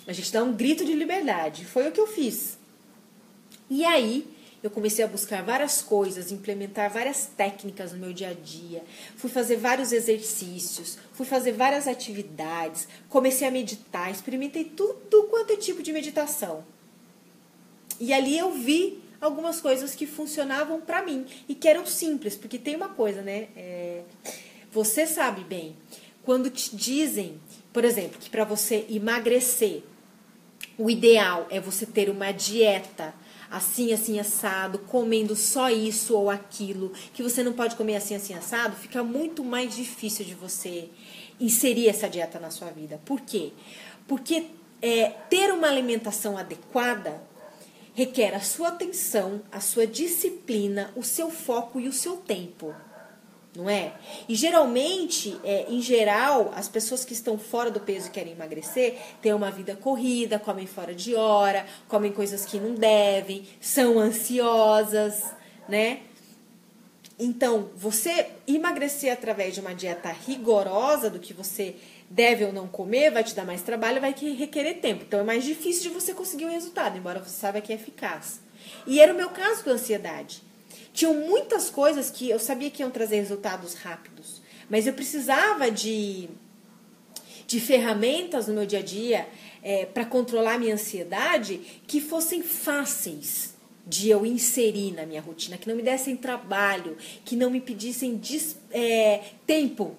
A gente dá um grito de liberdade. Foi o que eu fiz. E aí, eu comecei a buscar várias coisas, implementar várias técnicas no meu dia a dia, fui fazer vários exercícios, fui fazer várias atividades, comecei a meditar, experimentei tudo quanto é tipo de meditação. E ali eu vi algumas coisas que funcionavam pra mim e que eram simples, porque tem uma coisa, né? Você sabe bem, quando te dizem, por exemplo, que para você emagrecer, o ideal é você ter uma dieta assim, assim, assado, comendo só isso ou aquilo, que você não pode comer assim, assim, assado, fica muito mais difícil de você inserir essa dieta na sua vida. Por quê? Porque ter uma alimentação adequada requer a sua atenção, a sua disciplina, o seu foco e o seu tempo. Não é? E geralmente, em geral, as pessoas que estão fora do peso e querem emagrecer têm uma vida corrida, comem fora de hora, comem coisas que não devem, são ansiosas, né? Então, você emagrecer através de uma dieta rigorosa do que você deve ou não comer, vai te dar mais trabalho, vai requerer tempo. Então, é mais difícil de você conseguir um resultado, embora você saiba que é eficaz. E era o meu caso com a ansiedade. Tinham muitas coisas que eu sabia que iam trazer resultados rápidos, mas eu precisava de ferramentas no meu dia a dia para controlar a minha ansiedade que fossem fáceis de eu inserir na minha rotina, que não me dessem trabalho, que não me pedissem tempo,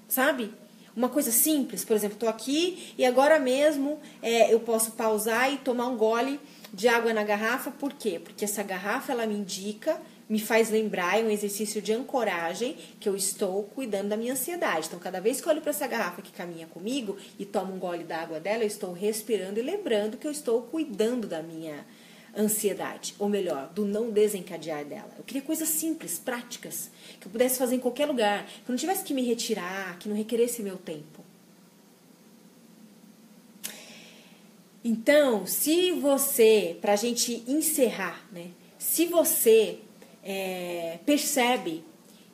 sabe? Uma coisa simples, por exemplo, estou aqui e agora mesmo eu posso pausar e tomar um gole de água na garrafa. Por quê? Porque essa garrafa ela me indica, me faz lembrar, é um exercício de ancoragem que eu estou cuidando da minha ansiedade. Então, cada vez que eu olho para essa garrafa que caminha comigo e tomo um gole da água dela, eu estou respirando e lembrando que eu estou cuidando da minha ansiedade, ou melhor, do não desencadear dela. Eu queria coisas simples, práticas, que eu pudesse fazer em qualquer lugar, que eu não tivesse que me retirar, que não requeresse meu tempo. Então, se você, para a gente encerrar, né? Se você percebe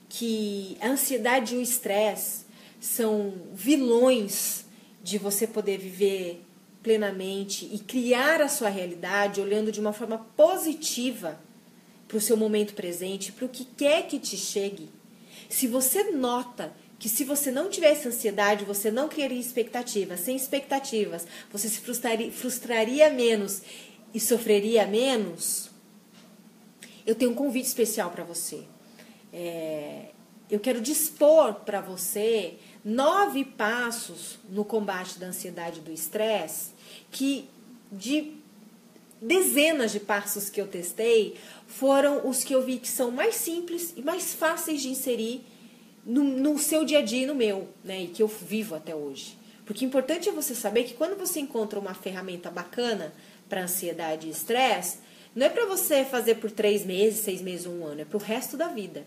que a ansiedade e o estresse são vilões de você poder viver plenamente e criar a sua realidade olhando de uma forma positiva para o seu momento presente, para o que quer que te chegue, se você nota que se você não tivesse ansiedade, você não criaria expectativas. Sem expectativas, você se frustraria menos e sofreria menos. Eu tenho um convite especial para você. Eu quero dispor para você 9 passos no combate da ansiedade e do estresse, que de dezenas de passos que eu testei, foram os que eu vi que são mais simples e mais fáceis de inserir no seu dia a dia e no meu, né? E que eu vivo até hoje. Porque o importante é você saber que quando você encontra uma ferramenta bacana para ansiedade e estresse, não é para você fazer por 3 meses, 6 meses ou 1 ano, é para o resto da vida.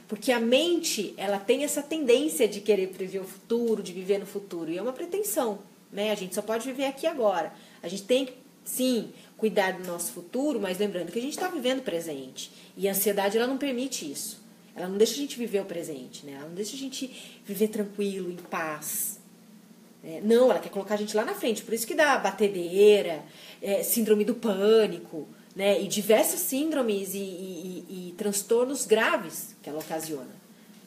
Porque a mente, ela tem essa tendência de querer prever o futuro, de viver no futuro. E é uma pretensão, né? A gente só pode viver aqui agora. A gente tem que, sim, cuidar do nosso futuro, mas lembrando que a gente está vivendo o presente. E a ansiedade, ela não permite isso. Ela não deixa a gente viver o presente, né? Ela não deixa a gente viver tranquilo, em paz. Não, ela quer colocar a gente lá na frente. Por isso que dá batedeira, síndrome do pânico, né? E diversas síndromes e transtornos graves que ela ocasiona,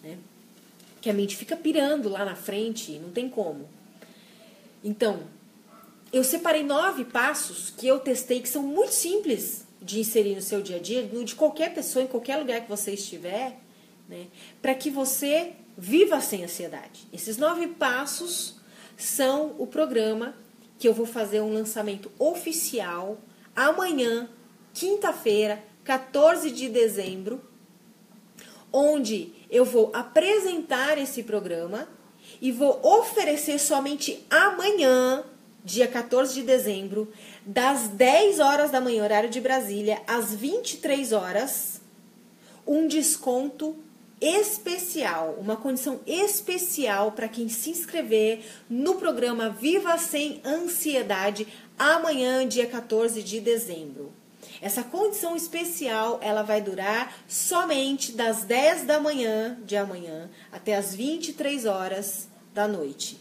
né? Que a mente fica pirando lá na frente e não tem como. Então, eu separei 9 passos que eu testei, que são muito simples de inserir no seu dia a dia, de qualquer pessoa, em qualquer lugar que você estiver, né, para que você viva sem ansiedade. Esses 9 passos são o programa que eu vou fazer um lançamento oficial amanhã, quinta-feira, 14 de dezembro, onde eu vou apresentar esse programa e vou oferecer somente amanhã, dia 14 de dezembro, das 10 horas da manhã, horário de Brasília, às 23 horas, um desconto especial, uma condição especial para quem se inscrever no programa Viva Sem Ansiedade, amanhã, dia 14 de dezembro. Essa condição especial, ela vai durar somente das 10 da manhã de amanhã até as 23 horas da noite,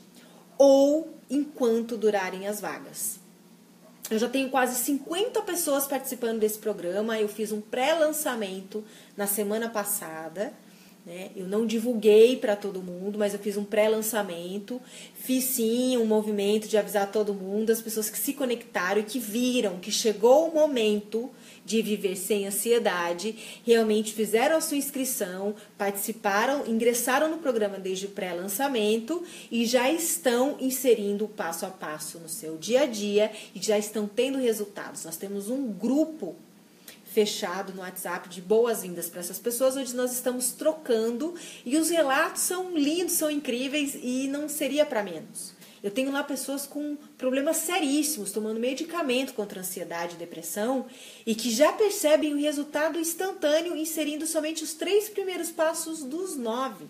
ou enquanto durarem as vagas. Eu já tenho quase 50 pessoas participando desse programa. Eu fiz um pré-lançamento na semana passada, né? Eu não divulguei para todo mundo, mas eu fiz um pré-lançamento. Fiz sim um movimento de avisar todo mundo, as pessoas que se conectaram e que viram que chegou o momento de viver sem ansiedade, realmente fizeram a sua inscrição, participaram, ingressaram no programa desde o pré-lançamento e já estão inserindo o passo a passo no seu dia a dia e já estão tendo resultados. Nós temos um grupo fechado no WhatsApp de boas-vindas para essas pessoas, onde nós estamos trocando e os relatos são lindos, são incríveis e não seria para menos. Eu tenho lá pessoas com problemas seríssimos, tomando medicamento contra ansiedade e depressão e que já percebem o resultado instantâneo inserindo somente os 3 primeiros passos dos 9.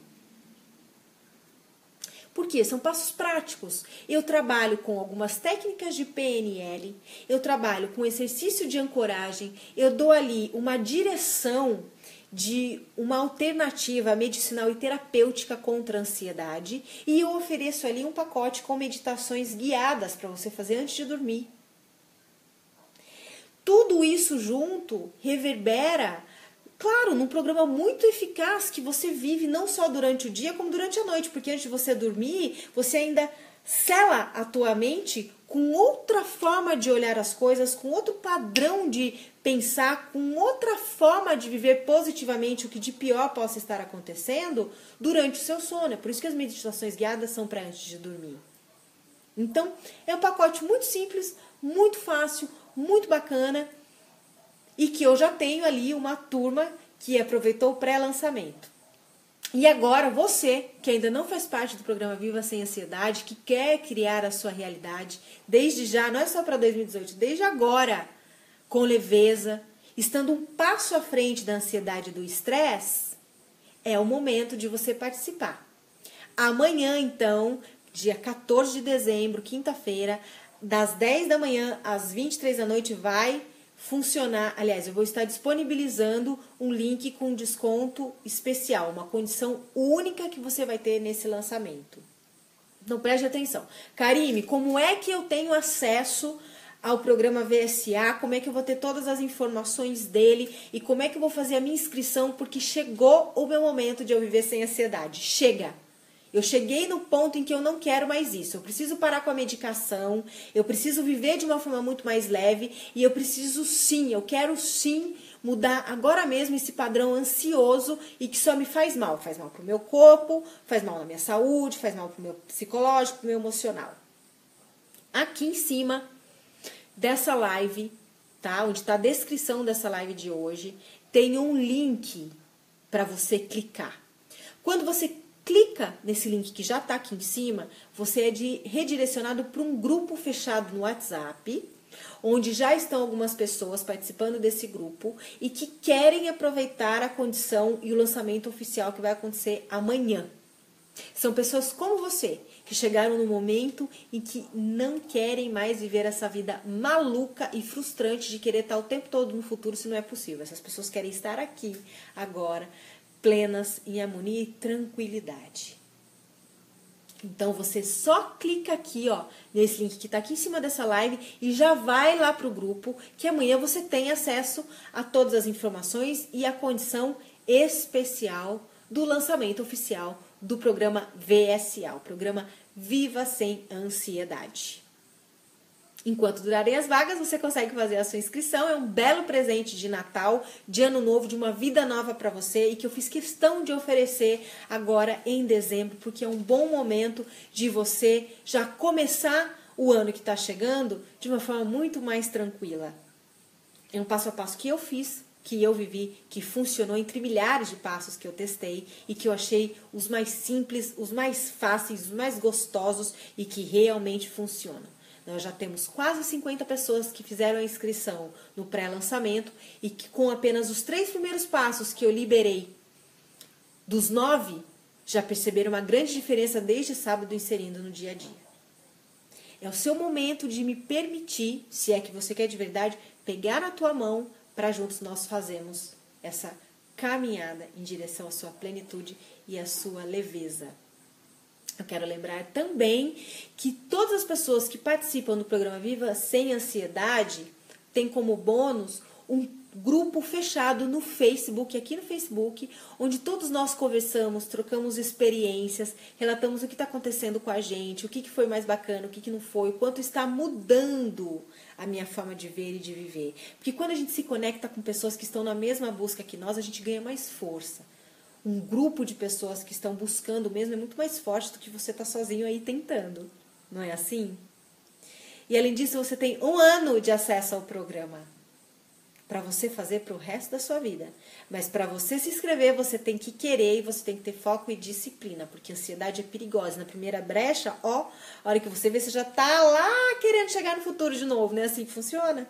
Por quê? São passos práticos. Eu trabalho com algumas técnicas de PNL, eu trabalho com exercício de ancoragem, eu dou ali uma direção de uma alternativa medicinal e terapêutica contra a ansiedade e eu ofereço ali um pacote com meditações guiadas para você fazer antes de dormir. Tudo isso junto reverbera, claro, num programa muito eficaz que você vive não só durante o dia como durante a noite, porque antes de você dormir, você ainda sela a tua mente com outra forma de olhar as coisas, com outro padrão de pensar, com outra forma de viver positivamente o que de pior possa estar acontecendo durante o seu sono. É por isso que as meditações guiadas são para antes de dormir. Então, é um pacote muito simples, muito fácil, muito bacana e que eu já tenho ali uma turma que aproveitou o pré-lançamento. E agora, você, que ainda não faz parte do programa Viva Sem Ansiedade, que quer criar a sua realidade, desde já, não é só para 2018, desde agora, com leveza, estando um passo à frente da ansiedade e do estresse, é o momento de você participar. Amanhã, então, dia 14 de dezembro, quinta-feira, das 10 da manhã às 23 da noite, vai funcionar. Aliás, eu vou estar disponibilizando um link com desconto especial, uma condição única que você vai ter nesse lançamento. Então preste atenção. Karime, como é que eu tenho acesso ao programa VSA? Como é que eu vou ter todas as informações dele? E como é que eu vou fazer a minha inscrição? Porque chegou o meu momento de eu viver sem ansiedade. Chega! Eu cheguei no ponto em que eu não quero mais isso. Eu preciso parar com a medicação, eu preciso viver de uma forma muito mais leve e eu preciso sim, eu quero sim mudar agora mesmo esse padrão ansioso e que só me faz mal. Faz mal pro meu corpo, faz mal na minha saúde, faz mal pro meu psicológico, pro meu emocional. Aqui em cima dessa live, tá? Onde está a descrição dessa live de hoje, tem um link para você clicar. Quando você clica nesse link que já está aqui em cima, você é redirecionado para um grupo fechado no WhatsApp, onde já estão algumas pessoas participando desse grupo e que querem aproveitar a condição e o lançamento oficial que vai acontecer amanhã. São pessoas como você, que chegaram no momento em que não querem mais viver essa vida maluca e frustrante de querer estar o tempo todo no futuro se não é possível. Essas pessoas querem estar aqui, agora, plenas em harmonia e tranquilidade. Então você só clica aqui, ó, nesse link que está aqui em cima dessa live e já vai lá para o grupo que amanhã você tem acesso a todas as informações e a condição especial do lançamento oficial do programa VSA, o programa Viva Sem Ansiedade. Enquanto durarem as vagas, você consegue fazer a sua inscrição. É um belo presente de Natal, de Ano Novo, de uma vida nova para você e que eu fiz questão de oferecer agora em dezembro, porque é um bom momento de você já começar o ano que está chegando de uma forma muito mais tranquila. É um passo a passo que eu fiz, que eu vivi, que funcionou entre milhares de passos que eu testei e que eu achei os mais simples, os mais fáceis, os mais gostosos e que realmente funcionam. Nós já temos quase 50 pessoas que fizeram a inscrição no pré-lançamento e que com apenas os 3 primeiros passos que eu liberei dos 9, já perceberam uma grande diferença desde sábado inserindo no dia a dia. É o seu momento de me permitir, se é que você quer de verdade, pegar na tua mão para juntos nós fazermos essa caminhada em direção à sua plenitude e à sua leveza. Eu quero lembrar também que todas as pessoas que participam do programa Viva Sem Ansiedade têm como bônus um grupo fechado no Facebook, aqui no Facebook, onde todos nós conversamos, trocamos experiências, relatamos o que está acontecendo com a gente, o que foi mais bacana, o que não foi, o quanto está mudando a minha forma de ver e de viver. Porque quando a gente se conecta com pessoas que estão na mesma busca que nós, a gente ganha mais força. Um grupo de pessoas que estão buscando mesmo é muito mais forte do que você tá sozinho aí tentando. Não é assim? E além disso, você tem 1 ano de acesso ao programa para você fazer para o resto da sua vida. Mas para você se inscrever, você tem que querer e você tem que ter foco e disciplina, porque a ansiedade é perigosa. Na primeira brecha, ó, a hora que você vê, você já tá lá querendo chegar no futuro de novo, né? Assim que funciona.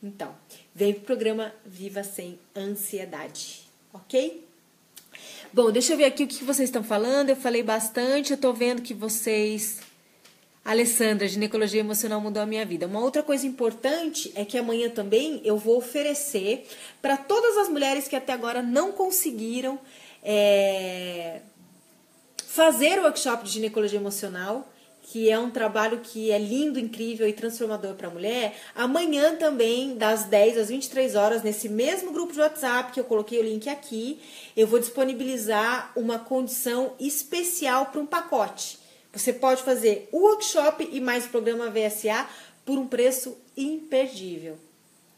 Então, vem pro programa Viva Sem Ansiedade, ok? Bom, deixa eu ver aqui o que vocês estão falando. Eu falei bastante, eu tô vendo que vocês... Alessandra, ginecologia emocional mudou a minha vida. Uma outra coisa importante é que amanhã também eu vou oferecer para todas as mulheres que até agora não conseguiram fazer o workshop de ginecologia emocional, que é um trabalho que é lindo, incrível e transformador para a mulher. Amanhã também, das 10 às 23 horas, nesse mesmo grupo de WhatsApp, que eu coloquei o link aqui, eu vou disponibilizar uma condição especial para um pacote. Você pode fazer o workshop e mais o programa VSA por um preço imperdível.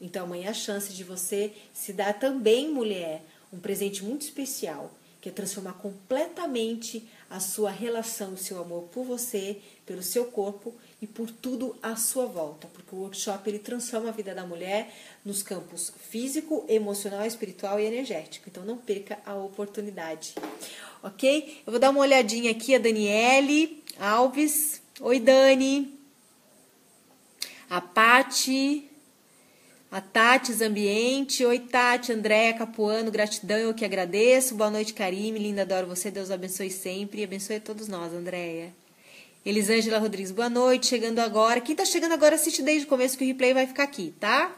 Então, amanhã a chance de você se dar também, mulher, um presente muito especial, que é transformar completamente a sua relação, o seu amor por você, pelo seu corpo e por tudo à sua volta. Porque o workshop ele transforma a vida da mulher nos campos físico, emocional, espiritual e energético. Então, não perca a oportunidade. Ok? Eu vou dar uma olhadinha aqui, a Daniele Alves. Oi, Dani. A Pati. A Tati Zambiente. Oi, Tati. Andréa Capuano. Gratidão, eu que agradeço. Boa noite, Karime. Linda, adoro você. Deus abençoe sempre. E abençoe a todos nós, Andréa. Elisângela Rodrigues. Boa noite. Chegando agora. Quem tá chegando agora, assiste desde o começo que o replay vai ficar aqui, tá?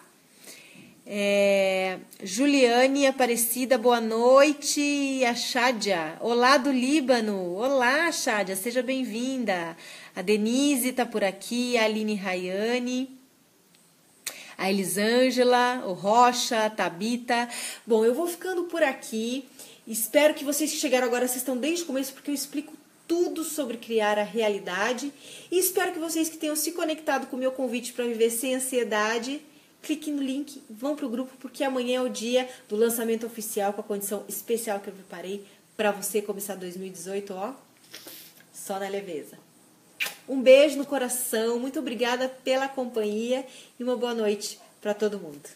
Juliane Aparecida, boa noite. A Chádia, olá do Líbano. Olá, Chádia, seja bem-vinda. A Denise tá por aqui, a Aline Rayane, a Elisângela, o Rocha, a Tabita. Bom, eu vou ficando por aqui. Espero que vocês que chegaram agora assistam desde o começo, porque eu explico tudo sobre criar a realidade. E espero que vocês que tenham se conectado com o meu convite para viver sem ansiedade, clique no link, vão para o grupo, porque amanhã é o dia do lançamento oficial com a condição especial que eu preparei para você começar 2018, ó, só na leveza. Um beijo no coração, muito obrigada pela companhia e uma boa noite para todo mundo.